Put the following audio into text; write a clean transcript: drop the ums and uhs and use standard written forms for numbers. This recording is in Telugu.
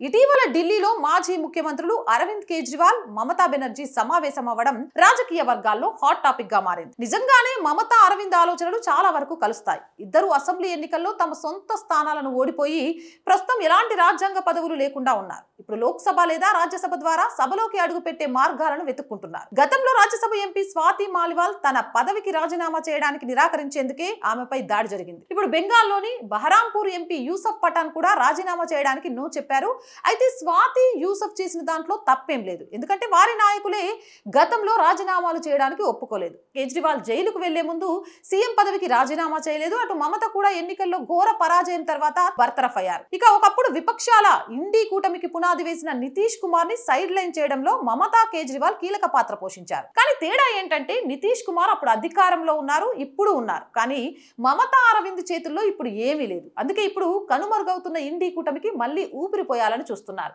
ఇటీవల ఢిల్లీలో మాజీ ముఖ్యమంత్రులు అరవింద్ కేజ్రీవాల్, మమతా బెనర్జీ సమావేశం అవ్వడం రాజకీయ వర్గాల్లో హాట్ టాపిక్ గా మారింది. నిజంగానే మమతా అరవింద్ ఆలోచనలు చాలా వరకు కలుస్తాయి. ఇద్దరు అసెంబ్లీ ఎన్నికల్లో తమ సొంత స్థానాలను ఓడిపోయి ప్రస్తుతం ఎలాంటి రాజ్యాంగ పదవులు లేకుండా ఉన్నారు. ఇప్పుడు లోక్సభ లేదా రాజ్యసభ ద్వారా సభలోకి అడుగుపెట్టే మార్గాలను వెతుక్కుంటున్నారు. గతంలో రాజ్యసభ ఎంపీ స్వాతి మాలివాల్ తన పదవికి రాజీనామా చేయడానికి నిరాకరించేందుకే ఆమెపై దాడి జరిగింది. ఇప్పుడు బెంగాల్లోని బహరాంపూర్ ఎంపీ యూసఫ్ పఠాన్ కూడా రాజీనామా చేయడానికి నో చెప్పారు. అయితే స్వాతి, యూసఫ్ చేసిన దాంట్లో తప్పేం లేదు. ఎందుకంటే వారి నాయకులే గతంలో రాజీనామాలు చేయడానికి ఒప్పుకోలేదు. కేజ్రీవాల్ జైలుకు వెళ్లే ముందు సీఎం పదవికి రాజీనామా చేయలేదు. అటు మమత కూడా ఎన్నికల్లో ఘోర పరాజయం తర్వాత బర్తరఫ్ అయ్యారు. ఇక ఒకప్పుడు విపక్షాల ఇండీ కూటమికి పునాది వేసిన నితీష్ కుమార్ ని సైడ్ లైన్ చేయడంలో మమతా, కేజ్రీవాల్ కీలక పాత్ర పోషించారు. కానీ తేడా ఏంటంటే నితీష్ కుమార్ అప్పుడు అధికారంలో ఉన్నారు, ఇప్పుడు ఉన్నారు. కానీ మమతా అరవింద్ చేతుల్లో ఇప్పుడు ఏమీ లేదు. అందుకే ఇప్పుడు కనుమరుగవుతున్న ఇండీ కూటమికి మళ్ళీ ఊపిరిపోయాలని చూస్తున్నారు.